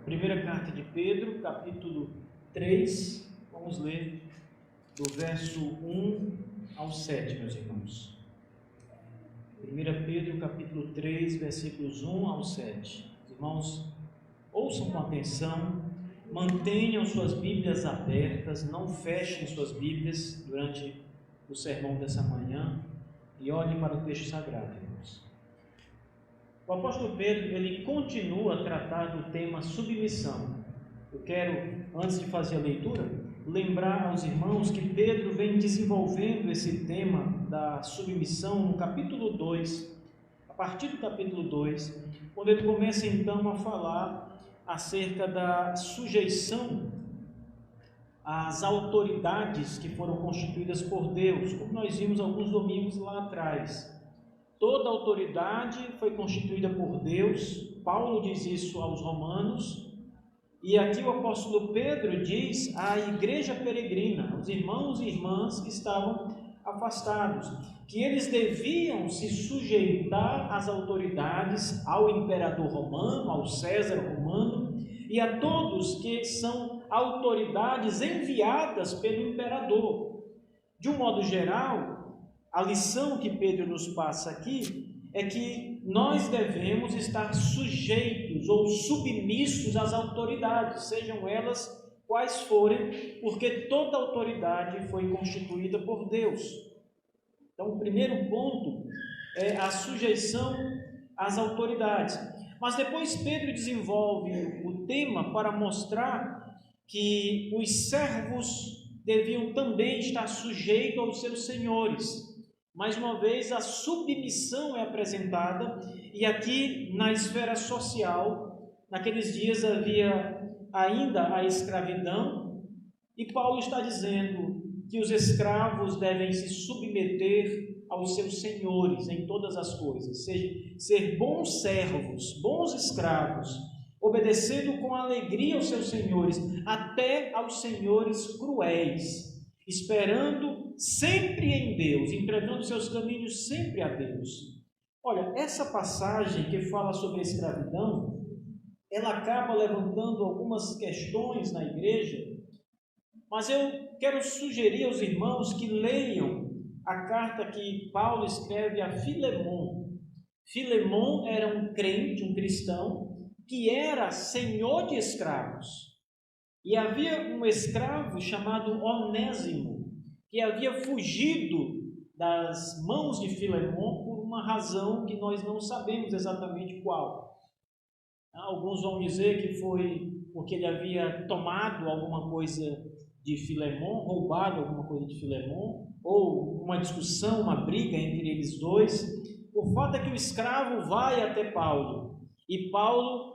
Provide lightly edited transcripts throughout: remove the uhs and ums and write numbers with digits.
Primeira carta de Pedro, capítulo 3, vamos ler do verso 1 ao 7, meus irmãos. 1 Pedro, capítulo 3, versículos 1 ao 7. Irmãos, ouçam com atenção, mantenham suas Bíblias abertas, não fechem suas Bíblias durante o sermão dessa manhã e olhem para o texto sagrado, irmãos. O apóstolo Pedro, ele continua a tratar do tema submissão. Eu quero, antes de fazer a leitura, lembrar aos irmãos que Pedro vem desenvolvendo esse tema da submissão no capítulo 2, a partir do capítulo 2, quando ele começa então a falar acerca da sujeição às autoridades que foram constituídas por Deus, como nós vimos alguns domingos lá atrás. Toda autoridade foi constituída por Deus. Paulo diz isso aos romanos, e aqui o apóstolo Pedro diz à igreja peregrina, aos irmãos e irmãs que estavam afastados, que eles deviam se sujeitar às autoridades, ao imperador romano, ao César romano, e a todos que são autoridades enviadas pelo imperador. De um modo geral, a lição que Pedro nos passa aqui é que nós devemos estar sujeitos ou submissos às autoridades, sejam elas quais forem, porque toda autoridade foi constituída por Deus. Então, o primeiro ponto é a sujeição às autoridades. Mas depois Pedro desenvolve o tema para mostrar que os servos deviam também estar sujeitos aos seus senhores. Mais uma vez, a submissão é apresentada, e aqui na esfera social, naqueles dias havia ainda a escravidão, e Paulo está dizendo que os escravos devem se submeter aos seus senhores em todas as coisas, seja, ser bons servos, bons escravos, obedecendo com alegria aos seus senhores, até aos senhores cruéis, esperando sempre em Deus, entregando seus caminhos sempre a Deus. Olha, essa passagem que fala sobre a escravidão, ela acaba levantando algumas questões na igreja, mas eu quero sugerir aos irmãos que leiam a carta que Paulo escreve a Filemon. Filemon era um crente, um cristão, que era senhor de escravos. E havia um escravo chamado Onésimo, que havia fugido das mãos de Filemon por uma razão que nós não sabemos exatamente qual. Alguns vão dizer que foi porque ele havia tomado alguma coisa de Filemon, roubado alguma coisa de Filemon, ou uma discussão, uma briga entre eles dois. O fato é que o escravo vai até Paulo, e Paulo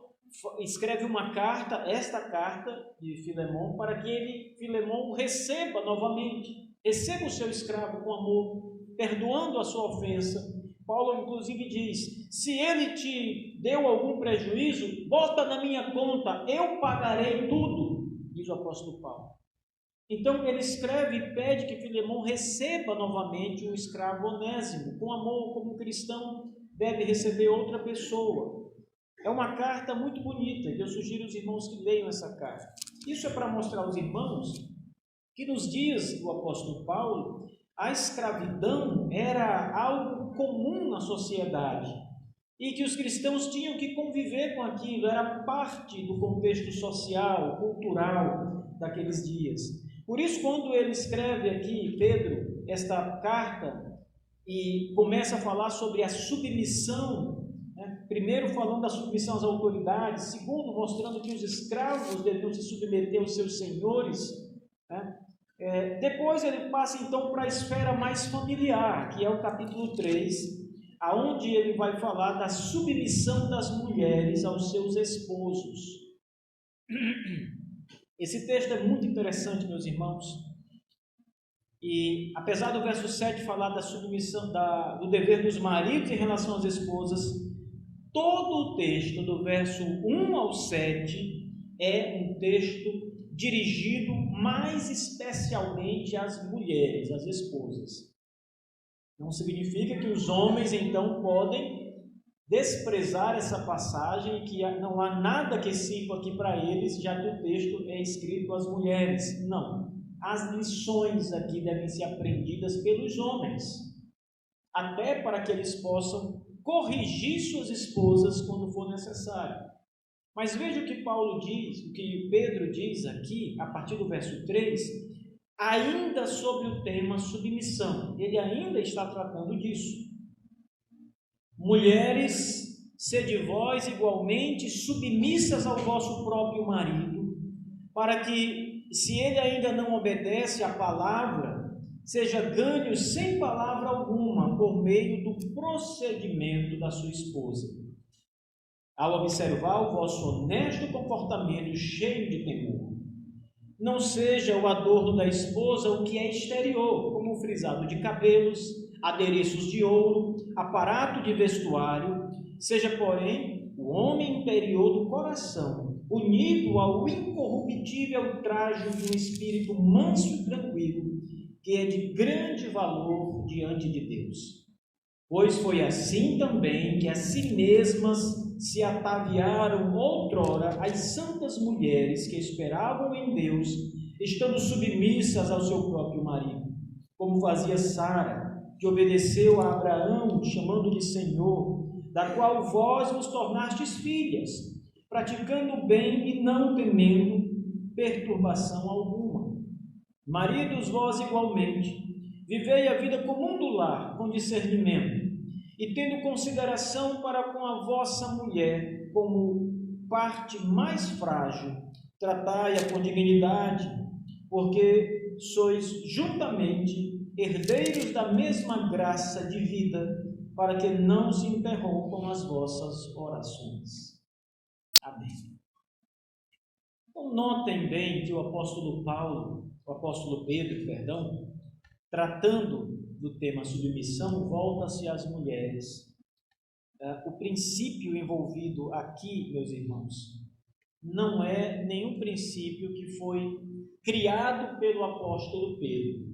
escreve uma carta, esta carta de Filemon, para que Filemon receba novamente, receba o seu escravo com amor, perdoando a sua ofensa. Paulo inclusive diz, se ele te deu algum prejuízo, bota na minha conta, eu pagarei tudo, diz o apóstolo Paulo. Então ele escreve e pede que Filemon receba novamente o escravo Onésimo, com amor, como um cristão deve receber outra pessoa. É uma carta muito bonita, e eu sugiro aos irmãos que leiam essa carta. Isso é para mostrar aos irmãos que nos dias do apóstolo Paulo, a escravidão era algo comum na sociedade, e que os cristãos tinham que conviver com aquilo, era parte do contexto social, cultural daqueles dias. Por isso, quando ele escreve aqui, Pedro, esta carta, e começa a falar sobre a submissão, primeiro falando da submissão às autoridades, segundo mostrando que os escravos deviam se submeter aos seus senhores, depois ele passa então para a esfera mais familiar, que é o capítulo 3, aonde ele vai falar da submissão das mulheres aos seus esposos. Esse texto é muito interessante, meus irmãos, e apesar do verso 7 falar da submissão, do dever dos maridos em relação às esposas, todo o texto do verso 1 ao 7 é um texto dirigido mais especialmente às mulheres, às esposas. Não significa que os homens então podem desprezar essa passagem, que não há nada que sirva aqui para eles, já que o texto é escrito às mulheres. Não. As lições aqui devem ser aprendidas pelos homens, até para que eles possam corrigir suas esposas quando for necessário. Mas veja o que Paulo diz, o que Pedro diz aqui, a partir do verso 3, ainda sobre o tema submissão. Ele ainda está tratando disso. Mulheres, sede vós igualmente submissas ao vosso próprio marido, para que, se ele ainda não obedece à palavra, seja ganho sem palavra alguma por meio do procedimento da sua esposa, ao observar o vosso honesto comportamento cheio de temor. Não seja o adorno da esposa o que é exterior, como o frisado de cabelos, adereços de ouro, aparato de vestuário, seja, porém, o homem interior do coração, unido ao incorruptível trajo de um espírito manso e tranquilo, que é de grande valor diante de Deus. Pois foi assim também que a si mesmas se ataviaram outrora as santas mulheres que esperavam em Deus, estando submissas ao seu próprio marido, como fazia Sara, que obedeceu a Abraão, chamando de Senhor, da qual vós vos tornastes filhas, praticando o bem e não temendo perturbação alguma. Maridos, vós igualmente, vivei a vida comum do lar, com discernimento, e tendo consideração para com a vossa mulher como parte mais frágil, tratai-a com dignidade, porque sois juntamente herdeiros da mesma graça de vida, para que não se interrompam as vossas orações. Amém. Então, notem bem que o apóstolo Pedro, tratando do tema submissão, volta-se às mulheres. O princípio envolvido aqui, meus irmãos, não é nenhum princípio que foi criado pelo apóstolo Pedro.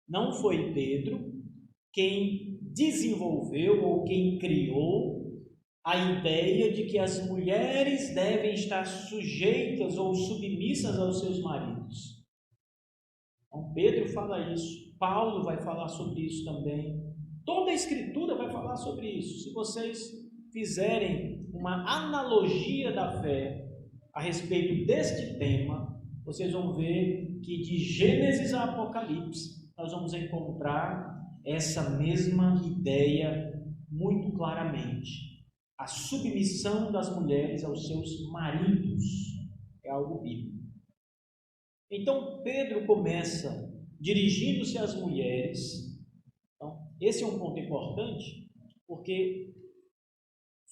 Não foi Pedro quem desenvolveu ou quem criou a ideia de que as mulheres devem estar sujeitas ou submissas aos seus maridos. Então, Pedro fala isso, Paulo vai falar sobre isso também, toda a Escritura vai falar sobre isso. Se vocês fizerem uma analogia da fé a respeito deste tema, vocês vão ver que de Gênesis a Apocalipse nós vamos encontrar essa mesma ideia muito claramente. A submissão das mulheres aos seus maridos é algo bíblico. Então, Pedro começa dirigindo-se às mulheres. Então, esse é um ponto importante, porque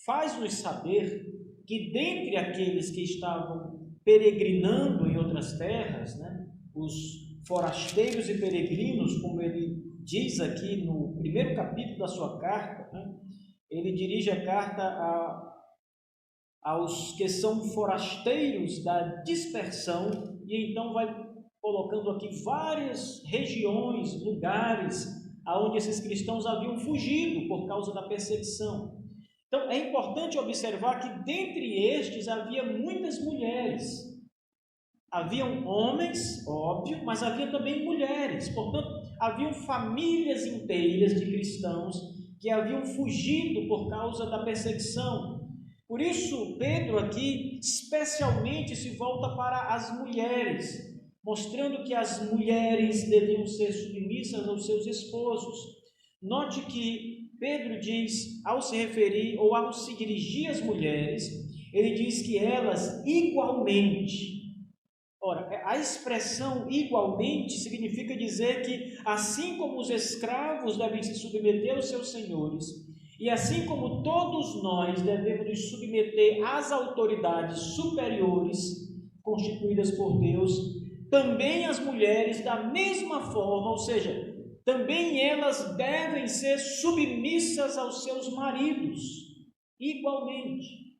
faz-nos saber que dentre aqueles que estavam peregrinando em outras terras, os forasteiros e peregrinos, como ele diz aqui no primeiro capítulo da sua carta, ele dirige a carta aos que são forasteiros da dispersão, e então vai colocando aqui várias regiões, lugares, aonde esses cristãos haviam fugido por causa da perseguição. Então, é importante observar que dentre estes havia muitas mulheres. Haviam homens, óbvio, mas havia também mulheres. Portanto, haviam famílias inteiras de cristãos que haviam fugido por causa da perseguição. Por isso, Pedro aqui especialmente se volta para as mulheres, mostrando que as mulheres deviam ser submissas aos seus esposos. Note que Pedro diz, ao se referir ou ao se dirigir às mulheres, ele diz que elas igualmente. Ora, a expressão igualmente significa dizer que assim como os escravos devem se submeter aos seus senhores, e assim como todos nós devemos nos submeter às autoridades superiores constituídas por Deus, também as mulheres da mesma forma, ou seja, também elas devem ser submissas aos seus maridos, igualmente.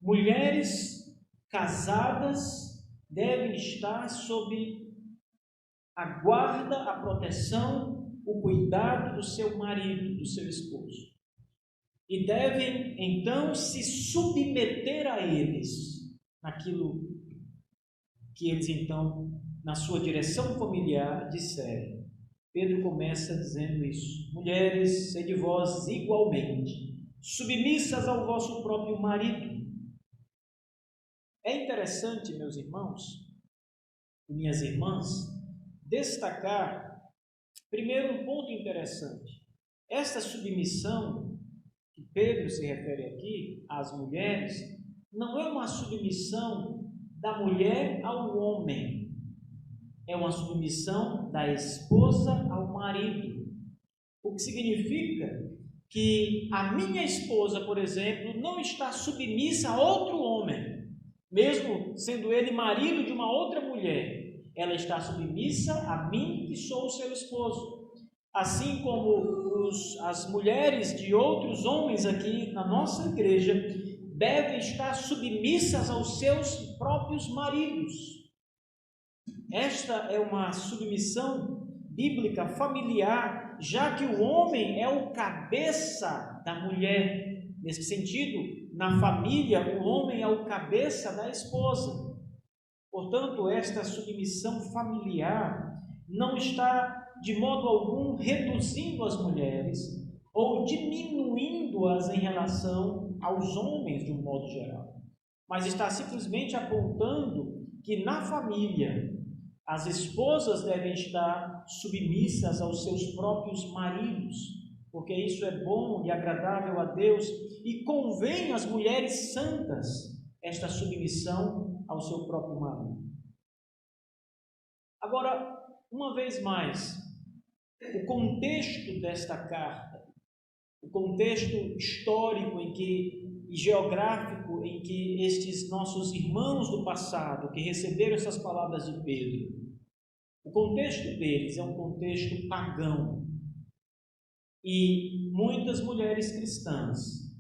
Mulheres casadas devem estar sob a guarda, a proteção, o cuidado do seu marido, do seu esposo. E devem, então, se submeter a eles, naquilo que eles, então, na sua direção familiar, disserem. Pedro começa dizendo isso: mulheres, sede vós igualmente submissas ao vosso próprio marido. É interessante, meus irmãos e minhas irmãs, destacar, primeiro, um ponto interessante. Esta submissão que Pedro se refere aqui às mulheres não é uma submissão da mulher ao homem, é uma submissão da esposa ao marido. O que significa que a minha esposa, por exemplo, não está submissa a outro homem, mesmo sendo ele marido de uma outra mulher. Ela está submissa a mim, que sou o seu esposo. Assim como as mulheres de outros homens aqui na nossa igreja devem estar submissas aos seus próprios maridos. Esta é uma submissão bíblica familiar, já que o homem é o cabeça da mulher. Nesse sentido, na família, o homem é o cabeça da esposa. Portanto, esta submissão familiar não está de modo algum reduzindo as mulheres ou diminuindo-as em relação aos homens de um modo geral, mas está simplesmente apontando que na família as esposas devem estar submissas aos seus próprios maridos, porque isso é bom e agradável a Deus e convém às mulheres santas esta submissão ao seu próprio marido. Agora, uma vez mais, o contexto desta carta, o contexto histórico e geográfico em que estes nossos irmãos do passado, que receberam essas palavras de Pedro, o contexto deles é um contexto pagão. E muitas mulheres cristãs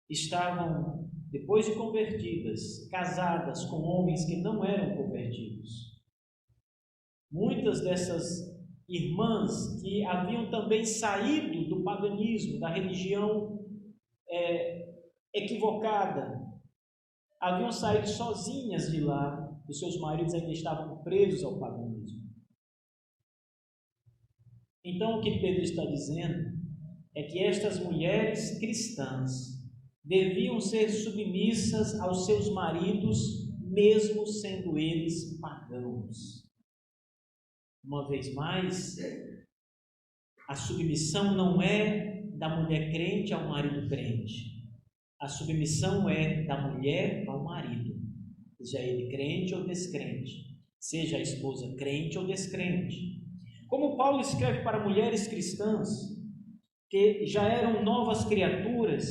estavam, depois de convertidas, casadas com homens que não eram convertidos. Muitas dessas irmãs que haviam também saído do paganismo, da religião equivocada, haviam saído sozinhas de lá, os seus maridos ainda estavam presos ao paganismo. Então, o que Pedro está dizendo é que estas mulheres cristãs deviam ser submissas aos seus maridos, mesmo sendo eles pagãos. Uma vez mais, a submissão não é da mulher crente ao marido crente. A submissão é da mulher ao marido, seja ele crente ou descrente, seja a esposa crente ou descrente. Como Paulo escreve para mulheres cristãs que já eram novas criaturas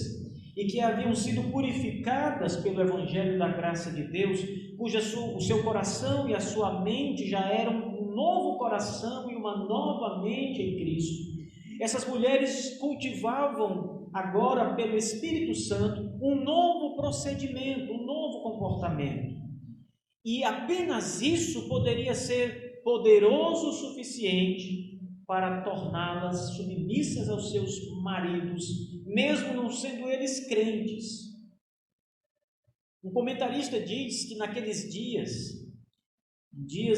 e que haviam sido purificadas pelo Evangelho da graça de Deus, o seu coração e a sua mente já eram um novo coração e uma nova mente em Cristo. Essas mulheres cultivavam agora pelo Espírito Santo um novo procedimento, um novo comportamento. E apenas isso poderia ser poderoso o suficiente para torná-las submissas aos seus maridos, mesmo não sendo eles crentes. Um comentarista diz que naqueles dias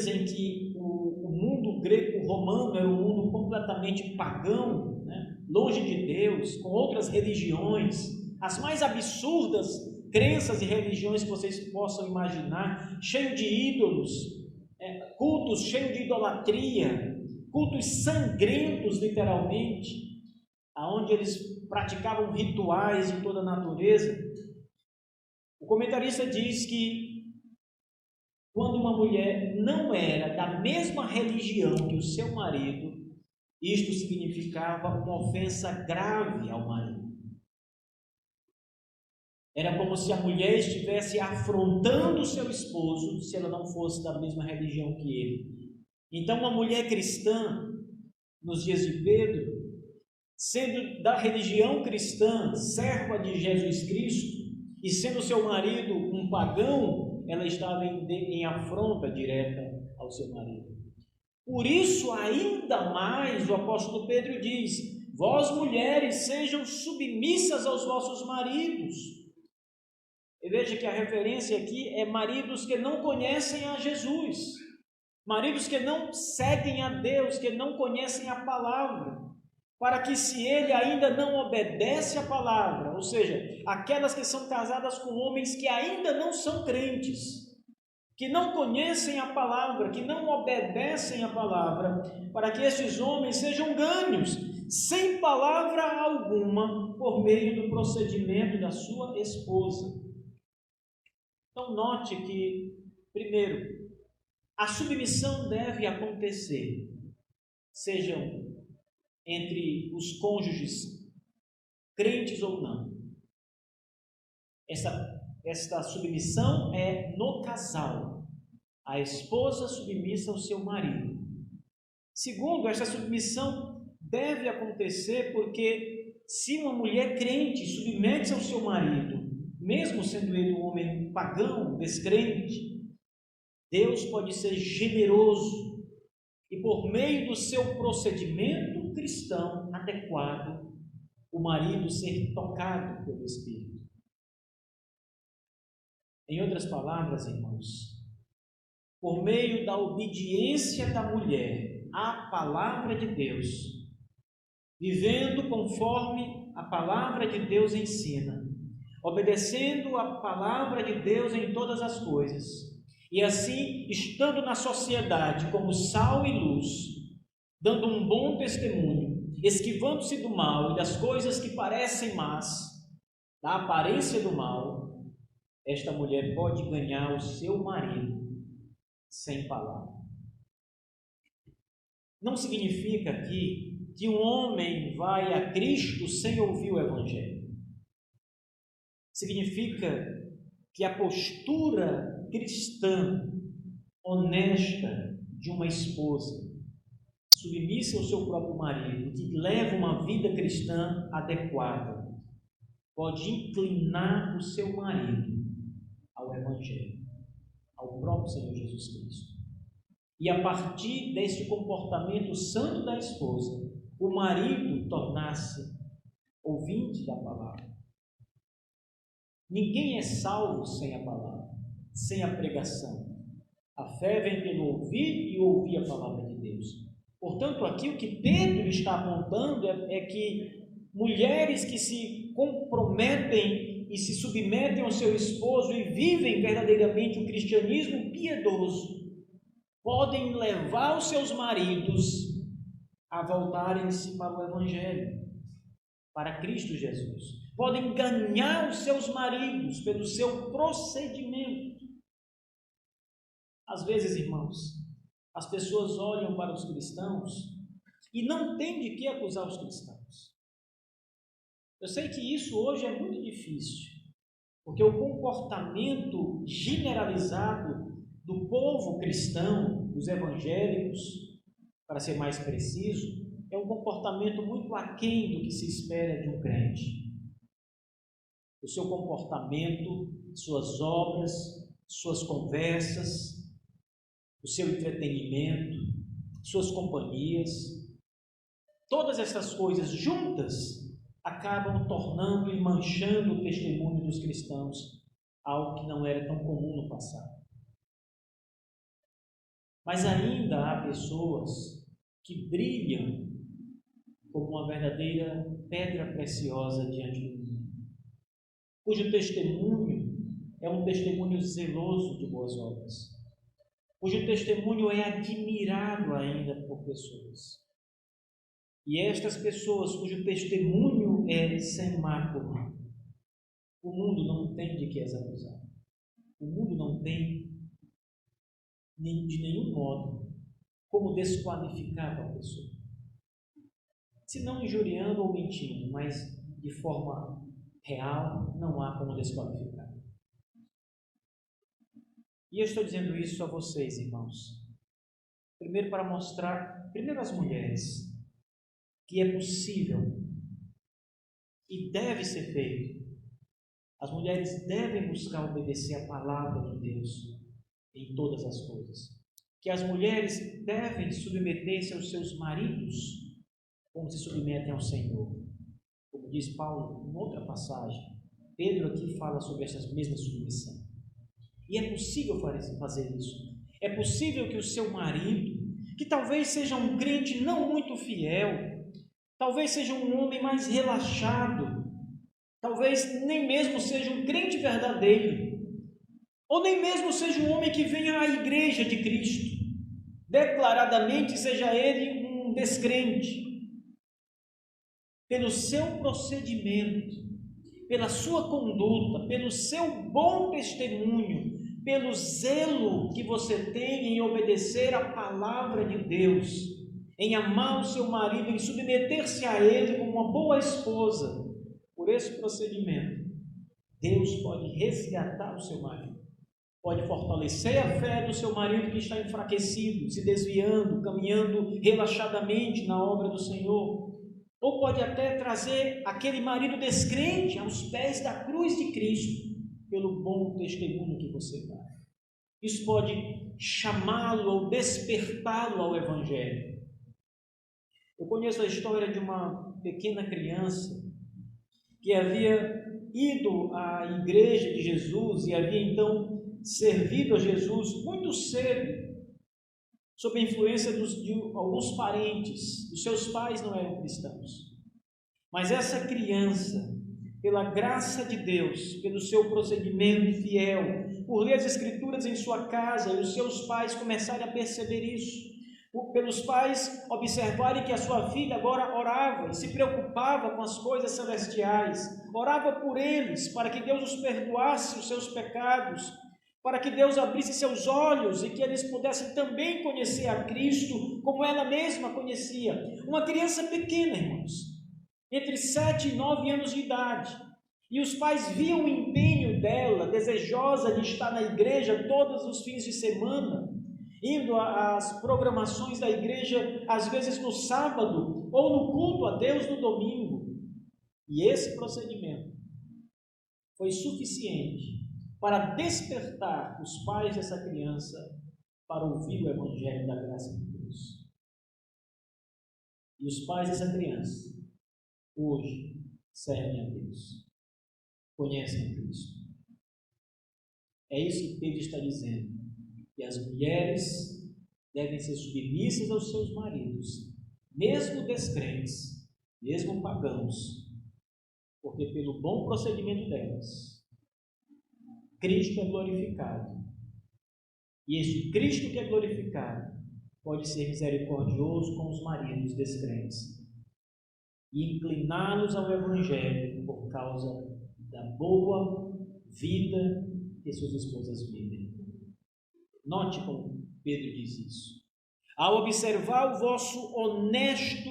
em que o mundo greco-romano era um mundo completamente pagão, né? Longe de Deus, com outras religiões, as mais absurdas crenças e religiões que vocês possam imaginar, cheio de ídolos, cultos cheios de idolatria, cultos sangrentos literalmente, aonde eles praticavam rituais de toda a natureza. O comentarista diz que quando uma mulher não era da mesma religião que o seu marido, isto significava uma ofensa grave ao marido. Era como se a mulher estivesse afrontando o seu esposo se ela não fosse da mesma religião que ele. Então, uma mulher cristã, nos dias de Pedro, sendo da religião cristã, serva de Jesus Cristo, e sendo seu marido um pagão, ela estava em afronta direta ao seu marido. Por isso, ainda mais, o apóstolo Pedro diz: vós, mulheres, sejam submissas aos vossos maridos. E veja que a referência aqui é maridos que não conhecem a Jesus, maridos que não seguem a Deus, que não conhecem a palavra, para que, se ele ainda não obedece à palavra, ou seja, aquelas que são casadas com homens que ainda não são crentes, que não conhecem a palavra, que não obedecem à palavra, para que esses homens sejam ganhos, sem palavra alguma, por meio do procedimento da sua esposa. Então, note que, primeiro, a submissão deve acontecer, sejam entre os cônjuges, crentes ou não. Esta submissão é no casal, a esposa submissa ao seu marido. Segundo, esta submissão deve acontecer porque, se uma mulher crente submete-se ao seu marido, mesmo sendo ele um homem pagão, descrente, Deus pode ser generoso e, por meio do seu procedimento cristão adequado, o marido ser tocado pelo Espírito. Em outras palavras, irmãos, por meio da obediência da mulher à palavra de Deus, vivendo conforme a palavra de Deus ensina, obedecendo a palavra de Deus em todas as coisas, e assim estando na sociedade como sal e luz, dando um bom testemunho, esquivando-se do mal e das coisas que parecem más, da aparência do mal, esta mulher pode ganhar o seu marido sem palavra. Não significa aqui que um homem vai a Cristo sem ouvir o Evangelho. Significa que a postura cristã, honesta, de uma esposa, submissa ao seu próprio marido, que leva uma vida cristã adequada, pode inclinar o seu marido ao Evangelho, ao próprio Senhor Jesus Cristo. E a partir deste comportamento santo da esposa, o marido tornar-se ouvinte da palavra. Ninguém é salvo sem a palavra, sem a pregação. A fé vem pelo ouvir e ouvir a palavra de Deus. Portanto, aqui o que Pedro está apontando é que mulheres que se comprometem e se submetem ao seu esposo e vivem verdadeiramente o cristianismo piedoso, podem levar os seus maridos a voltarem-se para o Evangelho, para Cristo Jesus. Podem ganhar os seus maridos pelo seu procedimento. Às vezes, irmãos, as pessoas olham para os cristãos e não têm de que acusar os cristãos. Eu sei que isso hoje é muito difícil, porque o comportamento generalizado do povo cristão, dos evangélicos, para ser mais preciso, é um comportamento muito aquém do que se espera de um crente. O seu comportamento, suas obras, suas conversas, o seu entretenimento, suas companhias, todas essas coisas juntas acabam tornando e manchando o testemunho dos cristãos, algo que não era tão comum no passado. Mas ainda há pessoas que brilham como uma verdadeira pedra preciosa diante do mundo, cujo testemunho é um testemunho zeloso de boas obras, cujo testemunho é admirado ainda por pessoas. E estas pessoas cujo testemunho é sem mácula, o mundo não tem de que as acusar. O mundo não tem de nenhum modo como desqualificar a pessoa. Se não injuriando ou mentindo, mas de forma real, não há como desqualificar. E eu estou dizendo isso a vocês, irmãos. Primeiro, para mostrar, primeiro às mulheres, que é possível e deve ser feito. As mulheres devem buscar obedecer a palavra de Deus em todas as coisas. que as mulheres devem submeter-se aos seus maridos como se submetem ao Senhor. Como diz Paulo em outra passagem, Pedro aqui fala sobre essa mesma submissão. E é possível fazer isso. É possível que o seu marido, que talvez seja um crente não muito fiel, talvez seja um homem mais relaxado, talvez nem mesmo seja um crente verdadeiro, ou nem mesmo seja um homem que venha à igreja de Cristo, declaradamente seja ele um descrente, pelo seu procedimento, pela sua conduta, pelo seu bom testemunho, pelo zelo que você tem em obedecer à palavra de Deus, em amar o seu marido, em submeter-se a ele como uma boa esposa, por esse procedimento, Deus pode resgatar o seu marido, pode fortalecer a fé do seu marido que está enfraquecido, se desviando, caminhando relaxadamente na obra do Senhor, ou pode até trazer aquele marido descrente aos pés da cruz de Cristo, pelo bom testemunho que você dá. Isso pode chamá-lo ou despertá-lo ao Evangelho. Eu conheço a história de uma pequena criança que havia ido à igreja de Jesus e havia então servido a Jesus muito cedo, sob a influência de alguns parentes. Os seus pais não eram cristãos. Mas essa criança, pela graça de Deus, pelo seu procedimento fiel, por ler as Escrituras em sua casa, e os seus pais começarem a perceber isso, pelos pais observarem que a sua filha agora orava e se preocupava com as coisas celestiais, orava por eles, para que Deus os perdoasse os seus pecados, para que Deus abrisse seus olhos e que eles pudessem também conhecer a Cristo como ela mesma conhecia. Uma criança pequena, irmãos, entre 7 e 9 anos de idade, e os pais viam o empenho dela, desejosa de estar na igreja todos os fins de semana, indo às programações da igreja, às vezes no sábado, ou no culto a Deus no domingo. E esse procedimento foi suficiente para despertar os pais dessa criança para ouvir o Evangelho da graça de Deus. E os pais dessa criança, hoje, servem a Deus, conhecem a Cristo. É isso que Pedro está dizendo, que as mulheres devem ser submissas aos seus maridos, mesmo descrentes, mesmo pagãos, porque pelo bom procedimento delas, Cristo é glorificado. E este Cristo que é glorificado pode ser misericordioso com os maridos descrentes e incliná-los ao Evangelho por causa da boa vida que suas esposas vivem. Note como Pedro diz isso. Ao observar o vosso honesto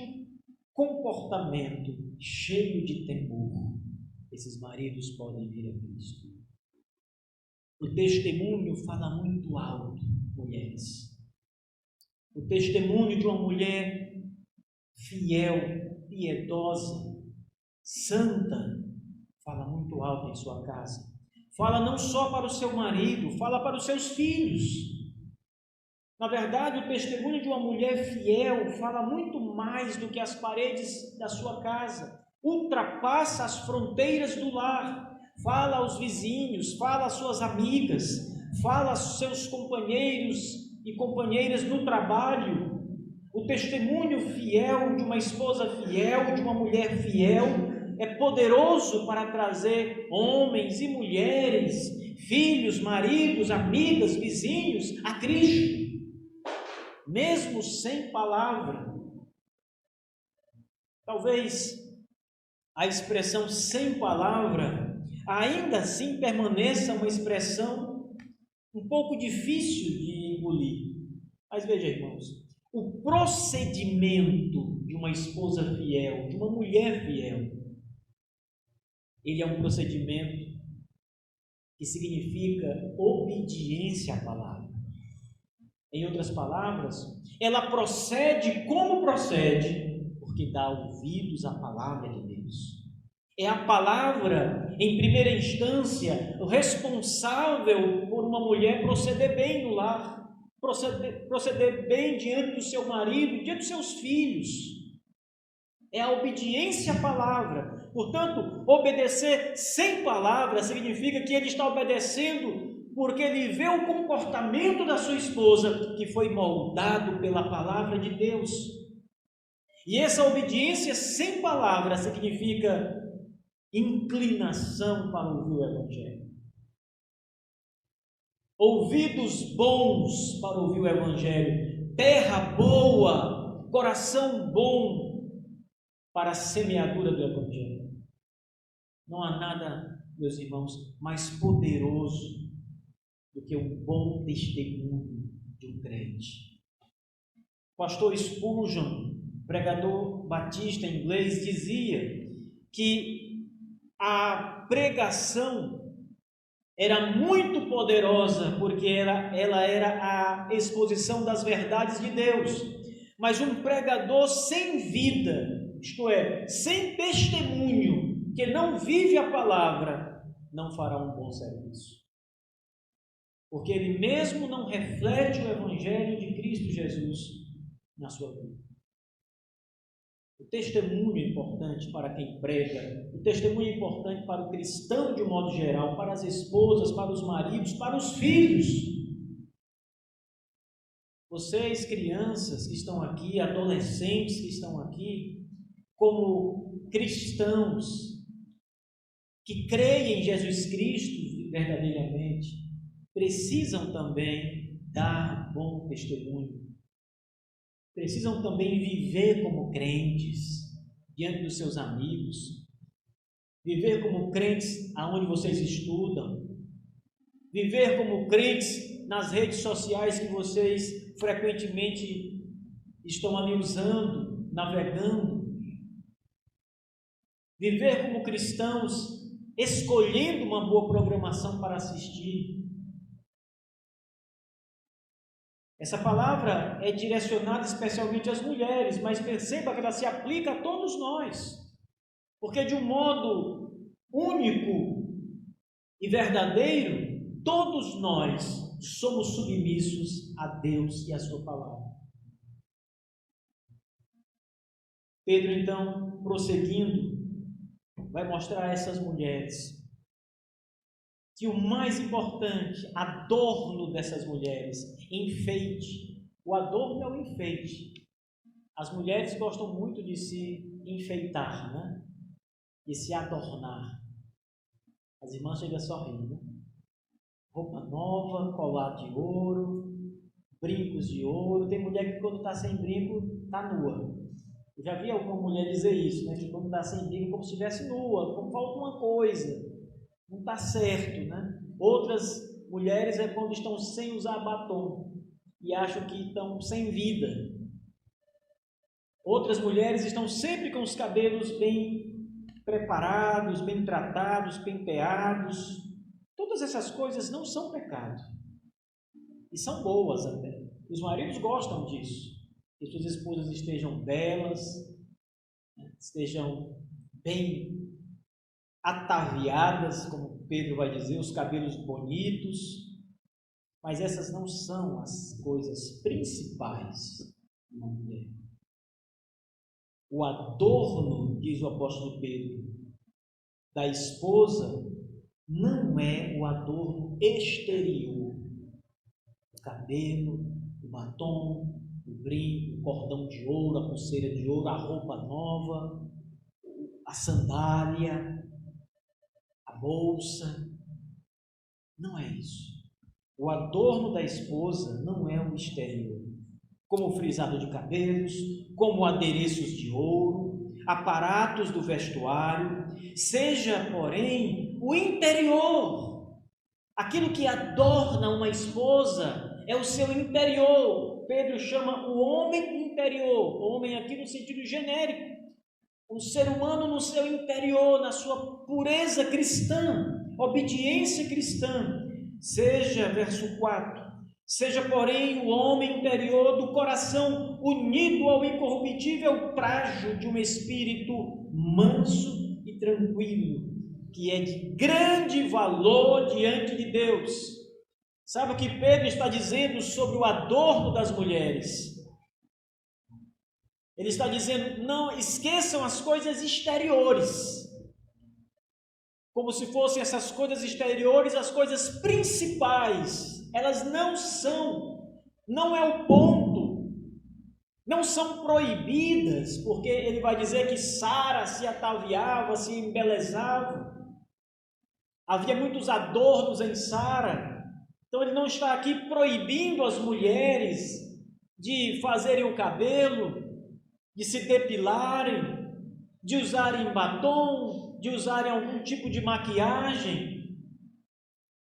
comportamento cheio de temor, esses maridos podem vir a Cristo. O testemunho fala muito alto, mulheres. O testemunho de uma mulher fiel, piedosa, santa, fala muito alto em sua casa. Fala não só para o seu marido, fala para os seus filhos. Na verdade, o testemunho de uma mulher fiel fala muito mais do que as paredes da sua casa. Ultrapassa as fronteiras do lar. Fala aos vizinhos, fala às suas amigas, fala aos seus companheiros e companheiras no trabalho. O testemunho fiel de uma esposa fiel, de uma mulher fiel, é poderoso para trazer homens e mulheres, filhos, maridos, amigas, vizinhos a Cristo, mesmo sem palavra. Talvez a expressão sem palavra ainda assim permaneça uma expressão um pouco difícil de engolir. Mas veja, irmãos, o procedimento de uma esposa fiel, de uma mulher fiel, ele é um procedimento que significa obediência à palavra. Em outras palavras, ela procede como procede, porque dá ouvidos à palavra de Deus. É a palavra, em primeira instância, o responsável por uma mulher proceder bem no lar, proceder bem diante do seu marido, diante dos seus filhos. É a obediência à palavra. Portanto, obedecer sem palavra significa que ele está obedecendo porque ele vê o comportamento da sua esposa que foi moldado pela palavra de Deus. E essa obediência sem palavra significa inclinação para ouvir o Evangelho. Ouvidos bons para ouvir o Evangelho, terra boa, coração bom para a semeadura do Evangelho. Não há nada, meus irmãos, mais poderoso do que o bom testemunho de um crente. O pastor Spurgeon, pregador batista inglês, dizia que a pregação era muito poderosa porque ela era a exposição das verdades de Deus, mas um pregador sem vida, isto é, sem testemunho, que não vive a palavra, não fará um bom serviço. Porque ele mesmo não reflete o Evangelho de Cristo Jesus na sua vida. O testemunho é importante para quem prega, o testemunho é importante para o cristão de um modo geral, para as esposas, para os maridos, para os filhos. Vocês, crianças que estão aqui, adolescentes que estão aqui, como cristãos que creem em Jesus Cristo verdadeiramente, precisam também dar bom testemunho. Precisam também viver como crentes diante dos seus amigos, viver como crentes aonde vocês estudam, viver como crentes nas redes sociais que vocês frequentemente estão ali usando, navegando, viver como cristãos escolhendo uma boa programação para assistir. Essa palavra é direcionada especialmente às mulheres, mas perceba que ela se aplica a todos nós, porque de um modo único e verdadeiro, todos nós somos submissos a Deus e a sua palavra. Pedro, então, prosseguindo, vai mostrar a essas mulheres que o mais importante, adorno dessas mulheres, enfeite. O adorno é o enfeite. As mulheres gostam muito de se enfeitar, né? De se adornar. As irmãs chegam a sorrir, né? Roupa nova, colar de ouro, brincos de ouro. Tem mulher que quando está sem brinco, está nua. Eu já vi alguma mulher dizer isso, né? Que quando está sem brinco, como se estivesse nua, como falta uma coisa. Não está certo, né? Outras mulheres é quando estão sem usar batom e acham que estão sem vida. Outras mulheres estão sempre com os cabelos bem preparados, bem tratados, penteados. Todas essas coisas não são pecado. E são boas até. Os maridos gostam disso. Que suas esposas estejam belas, estejam bem ataviadas, como Pedro vai dizer, os cabelos bonitos, mas essas não são as coisas principais de uma mulher. O adorno, diz o apóstolo Pedro, da esposa não é o adorno exterior, o cabelo, o batom, o brinco, o cordão de ouro, a pulseira de ouro, a roupa nova, a sandália, bolsa, não é isso. O adorno da esposa não é o exterior, como o frisado de cabelos, como adereços de ouro, aparatos do vestuário, seja, porém, o interior. Aquilo que adorna uma esposa é o seu interior. Pedro chama o homem interior, homem aqui no sentido genérico. Um ser humano no seu interior, na sua pureza cristã, obediência cristã. Seja, verso 4, seja, porém, o homem interior do coração unido ao incorruptível trajo de um espírito manso e tranquilo, que é de grande valor diante de Deus. Sabe o que Pedro está dizendo sobre o adorno das mulheres? Ele está dizendo, não esqueçam as coisas exteriores, como se fossem essas coisas exteriores as coisas principais. Elas não são, não é o ponto, não são proibidas, porque ele vai dizer que Sara se ataviava, se embelezava. Havia muitos adornos em Sara. Então ele não está aqui proibindo as mulheres de fazerem o cabelo, de se depilarem, de usarem batom, de usarem algum tipo de maquiagem,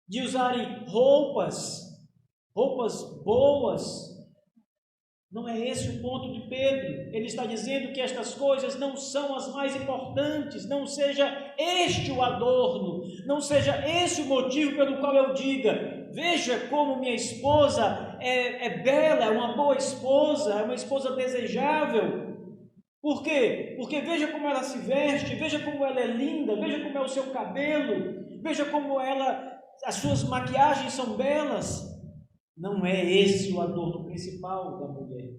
de usarem roupas boas. Não é esse o ponto de Pedro. Ele está dizendo que estas coisas não são as mais importantes, não seja este o adorno, não seja esse o motivo pelo qual eu diga, veja como minha esposa é bela, é uma boa esposa, é uma esposa desejável. Por quê? Porque veja como ela se veste, veja como ela é linda, veja como é o seu cabelo, veja como as suas maquiagens são belas. Não é esse o adorno principal da mulher.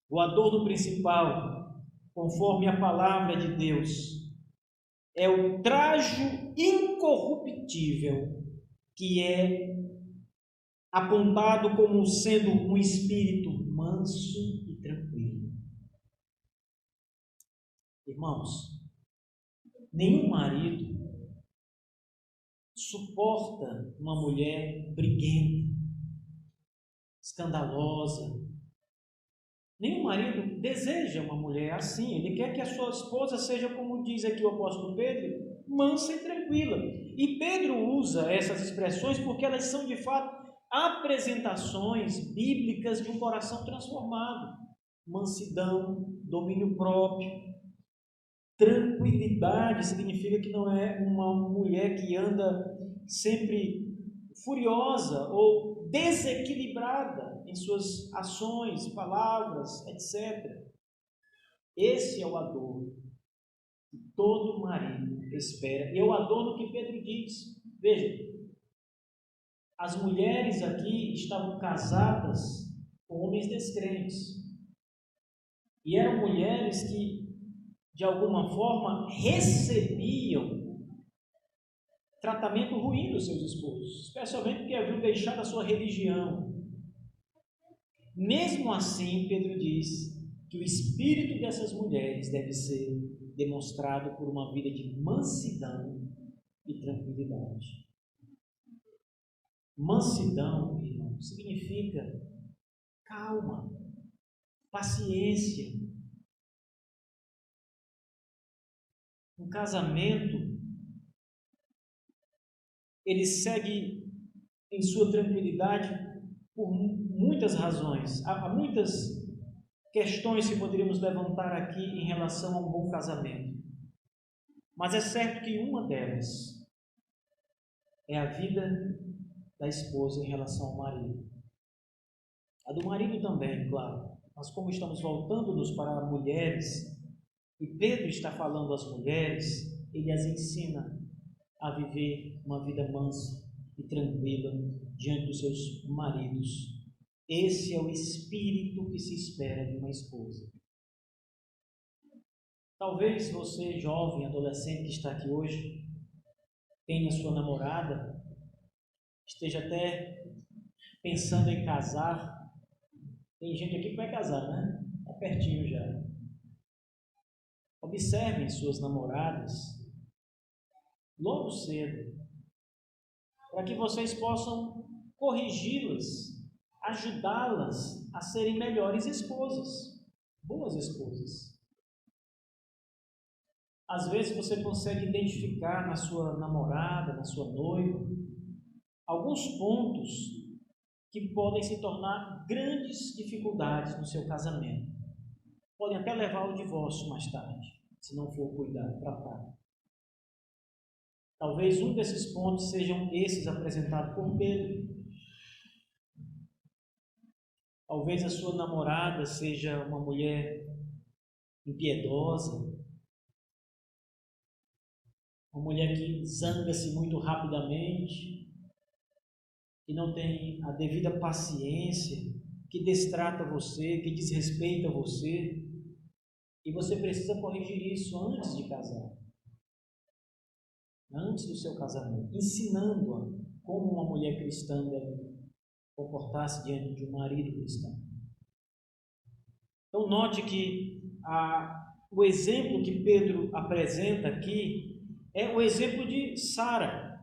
O adorno principal, conforme a palavra de Deus, é o trajo incorruptível, que é apontado como sendo um espírito manso e tranquilo. Irmãos, nenhum marido suporta uma mulher briguenta, escandalosa. Nenhum marido deseja uma mulher assim. Ele quer que a sua esposa seja, como diz aqui o apóstolo Pedro, mansa e tranquila. E Pedro usa essas expressões porque elas são de fato apresentações bíblicas de um coração transformado. Mansidão, domínio próprio. Tranquilidade significa que não é uma mulher que anda sempre furiosa ou desequilibrada em suas ações, palavras, etc. Esse é o adorno que todo marido espera. E é o adorno que Pedro diz. Veja, as mulheres aqui estavam casadas com homens descrentes. E eram mulheres que de alguma forma recebiam tratamento ruim dos seus esposos, especialmente porque haviam deixado a sua religião. Mesmo assim, Pedro diz que o espírito dessas mulheres deve ser demonstrado por uma vida de mansidão e tranquilidade. Mansidão, irmão, significa calma, paciência. Um casamento, ele segue em sua tranquilidade por muitas razões. Há muitas questões que poderíamos levantar aqui em relação a um bom casamento. Mas é certo que uma delas é a vida da esposa em relação ao marido. A do marido também, claro. Mas como estamos voltando-nos para mulheres, e Pedro está falando às mulheres, ele as ensina a viver uma vida mansa e tranquila diante dos seus maridos. Esse é o espírito que se espera de uma esposa. Talvez você, jovem, adolescente que está aqui hoje, tenha sua namorada, esteja até pensando em casar. Tem gente aqui que vai casar, né? Está pertinho já. Observem suas namoradas logo cedo, para que vocês possam corrigi-las, ajudá-las a serem melhores esposas, boas esposas. Às vezes você consegue identificar na sua namorada, na sua noiva, alguns pontos que podem se tornar grandes dificuldades no seu casamento. Podem até levar ao divórcio mais tarde, se não for cuidado, tratado. Talvez um desses pontos sejam esses apresentados por Pedro. Talvez a sua namorada seja uma mulher impiedosa, uma mulher que zanga-se muito rapidamente, que não tem a devida paciência, que destrata você, que desrespeita você, e você precisa corrigir isso antes de casar, antes do seu casamento, ensinando-a como uma mulher cristã deve comportar-se diante de um marido cristão. Então note que o exemplo que Pedro apresenta aqui é o exemplo de Sara.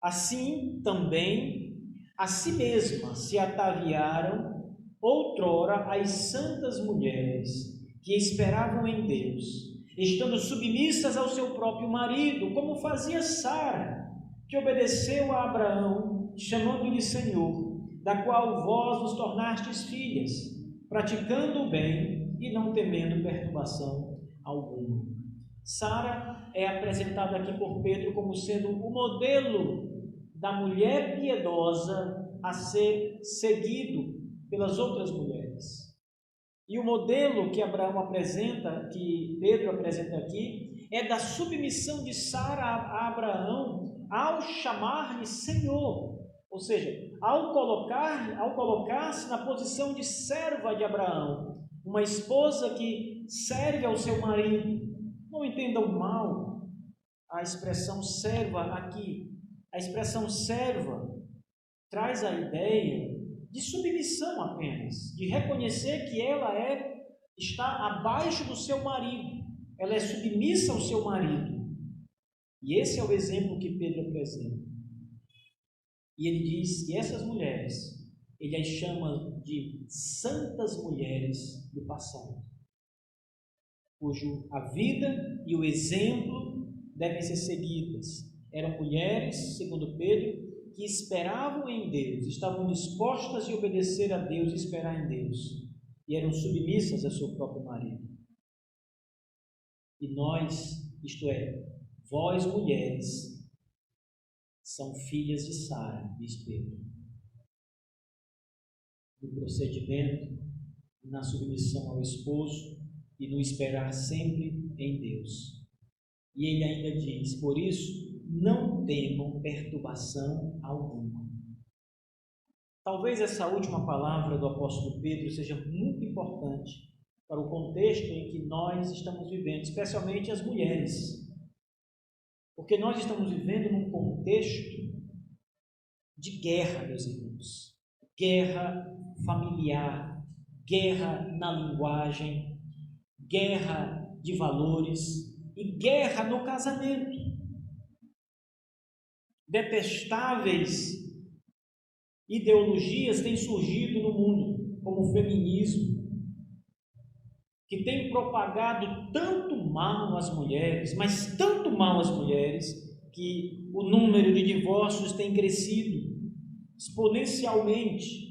Assim também a si mesma se ataviaram outrora as santas mulheres que esperavam em Deus, estando submissas ao seu próprio marido, como fazia Sara, que obedeceu a Abraão, chamando-lhe Senhor, da qual vós vos tornastes filhas, praticando o bem e não temendo perturbação alguma. Sara é apresentada aqui por Pedro como sendo o modelo da mulher piedosa a ser seguido pelas outras mulheres. E o modelo que Abraão apresenta, que Pedro apresenta aqui, é da submissão de Sara a Abraão ao chamar-lhe Senhor, ou seja, ao colocar-se na posição de serva de Abraão, uma esposa que serve ao seu marido. Não entendam mal a expressão serva aqui. A expressão serva traz a ideia de submissão apenas, de reconhecer que ela está abaixo do seu marido, ela é submissa ao seu marido. E esse é o exemplo que Pedro apresenta. E ele diz que essas mulheres, ele as chama de santas mulheres do passado, cujo a vida e o exemplo devem ser seguidas. Eram mulheres, segundo Pedro, que esperavam em Deus, estavam dispostas a obedecer a Deus e esperar em Deus, e eram submissas a seu próprio marido. E nós, isto é, vós mulheres, são filhas de Sara, diz Pedro, no procedimento, na submissão ao esposo e no esperar sempre em Deus. E ele ainda diz, por isso, não temam perturbação alguma. Talvez essa última palavra do apóstolo Pedro seja muito importante para o contexto em que nós estamos vivendo, especialmente as mulheres. Porque nós estamos vivendo num contexto de guerra, meus irmãos. Guerra familiar, guerra na linguagem, guerra de valores e guerra no casamento. Detestáveis ideologias têm surgido no mundo, como o feminismo, que tem propagado tanto mal às mulheres, mas tanto mal às mulheres, que o número de divórcios tem crescido exponencialmente.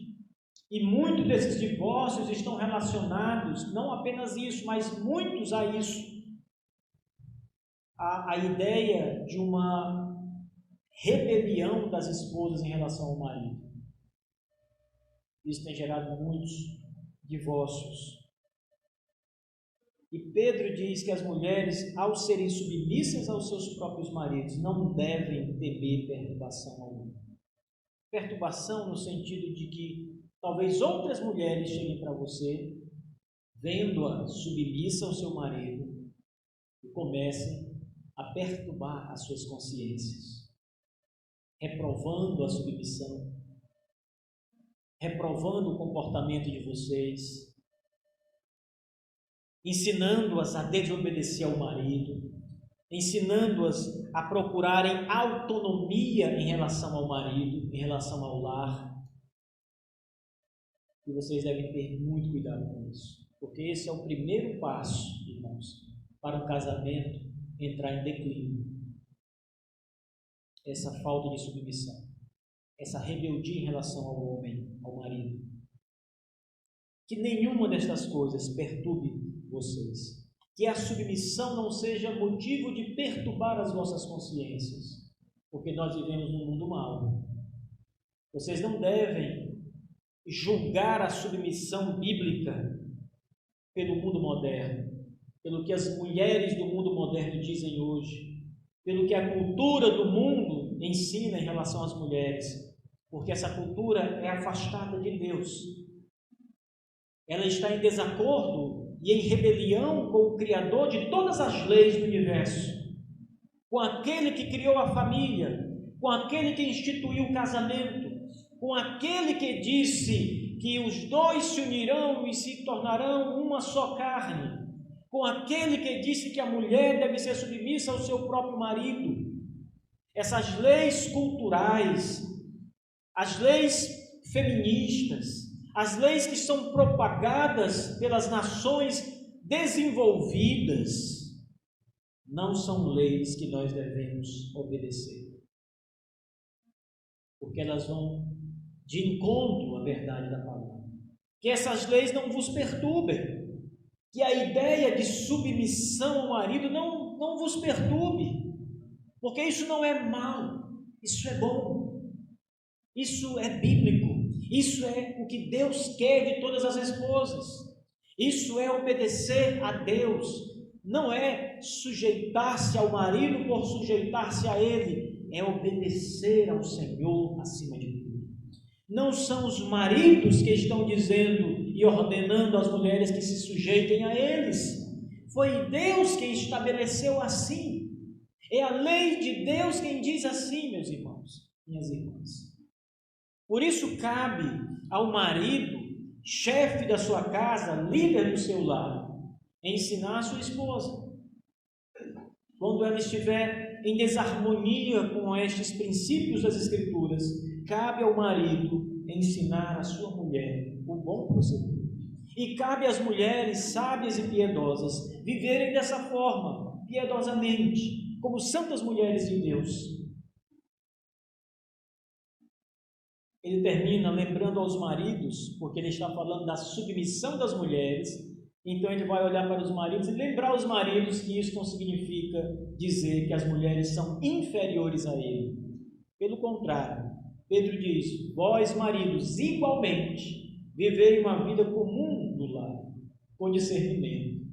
E muitos desses divórcios estão relacionados, não apenas isso, mas muitos a isso, a ideia de uma rebelião das esposas em relação ao marido. Isso tem gerado muitos divórcios. E Pedro diz que as mulheres, ao serem submissas aos seus próprios maridos, não devem temer perturbação alguma. Perturbação no sentido de que talvez outras mulheres cheguem para você, vendo-a submissa ao seu marido, e comecem a perturbar as suas consciências, reprovando a submissão, reprovando o comportamento de vocês, ensinando-as a desobedecer ao marido, ensinando-as a procurarem autonomia em relação ao marido, em relação ao lar. E vocês devem ter muito cuidado com isso, porque esse é o primeiro passo, irmãos, para um casamento entrar em declínio. Essa falta de submissão, essa rebeldia em relação ao homem, ao marido. Que nenhuma destas coisas perturbe vocês. Que a submissão não seja motivo de perturbar as vossas consciências, porque nós vivemos num mundo mau. Vocês não devem julgar a submissão bíblica pelo mundo moderno, pelo que as mulheres do mundo moderno dizem hoje, pelo que a cultura do mundo ensina em relação às mulheres, porque essa cultura é afastada de Deus. Ela está em desacordo e em rebelião com o Criador de todas as leis do universo, com aquele que criou a família, com aquele que instituiu o casamento, com aquele que disse que os dois se unirão e se tornarão uma só carne, com aquele que disse que a mulher deve ser submissa ao seu próprio marido. Essas leis culturais, as leis feministas, as leis que são propagadas pelas nações desenvolvidas, não são leis que nós devemos obedecer, porque elas vão de encontro à verdade da palavra. Que essas leis não vos perturbem, que a ideia de submissão ao marido não vos perturbe, porque isso não é mal, isso é bom, isso é bíblico, isso é o que Deus quer de todas as esposas, isso é obedecer a Deus, não é sujeitar-se ao marido por sujeitar-se a ele, é obedecer ao Senhor acima de tudo. Não são os maridos que estão dizendo e ordenando às mulheres que se sujeitem a eles, foi Deus quem estabeleceu assim. É a lei de Deus quem diz assim, meus irmãos, minhas irmãs. Por isso cabe ao marido, chefe da sua casa, líder do seu lar, ensinar a sua esposa. Quando ela estiver em desarmonia com estes princípios das Escrituras, cabe ao marido ensinar a sua mulher o bom proceder. E cabe às mulheres sábias e piedosas viverem dessa forma, piedosamente, como santas mulheres de Deus. Ele termina lembrando aos maridos, porque ele está falando da submissão das mulheres, então ele vai olhar para os maridos e lembrar os maridos que isso não significa dizer que as mulheres são inferiores a ele. Pelo contrário, Pedro diz: vós maridos, igualmente, vivei uma vida comum do lar, com discernimento,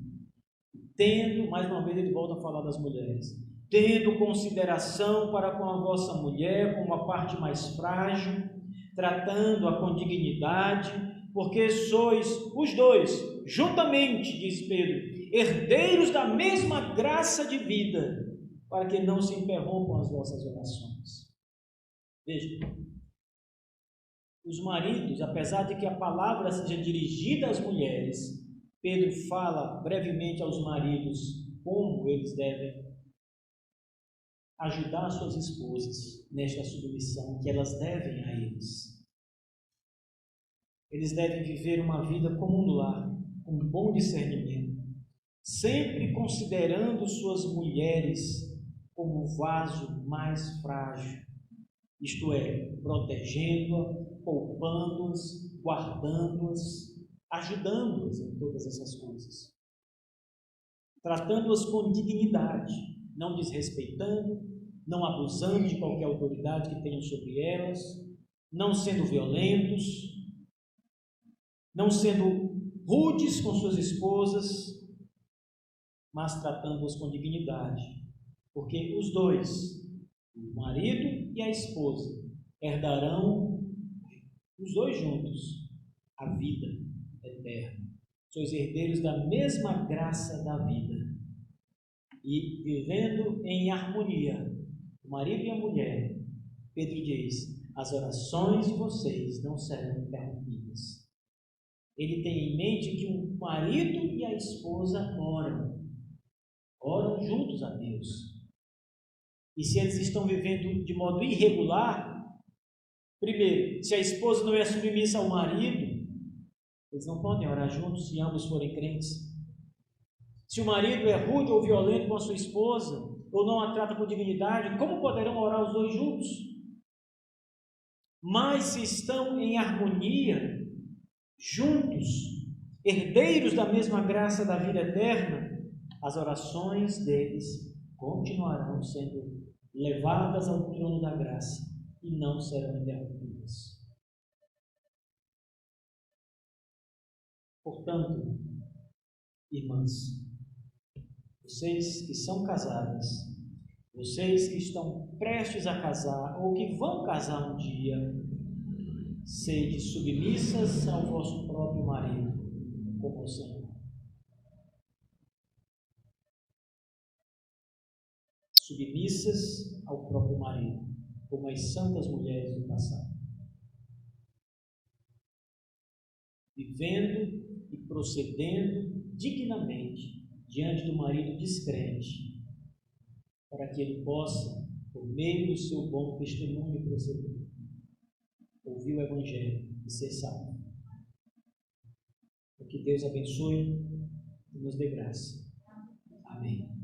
tendo, mais uma vez ele volta a falar das mulheres, tendo consideração para com a vossa mulher como a parte mais frágil, tratando-a com dignidade, porque sois os dois, juntamente, diz Pedro, herdeiros da mesma graça de vida, para que não se interrompam as vossas orações. Veja, os maridos, apesar de que a palavra seja dirigida às mulheres, Pedro fala brevemente aos maridos como eles devem ajudar suas esposas nesta submissão que elas devem a eles. Eles devem viver uma vida comum no lar, com bom discernimento, sempre considerando suas mulheres como o vaso mais frágil, isto é, protegendo-a, poupando-as, guardando-as, ajudando-as em todas essas coisas, tratando-as com dignidade, não desrespeitando, não abusando de qualquer autoridade que tenham sobre elas, não sendo violentos, não sendo rudes com suas esposas, mas tratando-as com dignidade, porque os dois, o marido e a esposa, herdarão, os dois juntos, a vida eterna. Sois herdeiros da mesma graça da vida. E vivendo em harmonia, o marido e a mulher, Pedro diz: as orações de vocês não serão interrompidas. Ele tem em mente que o marido e a esposa oram juntos a Deus. E se eles estão vivendo de modo irregular, primeiro, se a esposa não é submissa ao marido, eles não podem orar juntos se ambos forem crentes. Se o marido é rude ou violento com a sua esposa, ou não a trata com dignidade, como poderão orar os dois juntos? Mas se estão em harmonia, juntos, herdeiros da mesma graça da vida eterna, as orações deles continuarão sendo levadas ao trono da graça e não serão interrompidas. Portanto, irmãs, vocês que são casadas, vocês que estão prestes a casar ou que vão casar um dia, sede submissas ao vosso próprio marido, como ao Senhor. Submissas ao próprio marido, como as santas mulheres do passado. Vivendo e procedendo dignamente diante do marido descrente, para que ele possa, por meio do seu bom testemunho, proceder, ouvir o Evangelho e ser salvo. Que Deus abençoe e nos dê graça. Amém.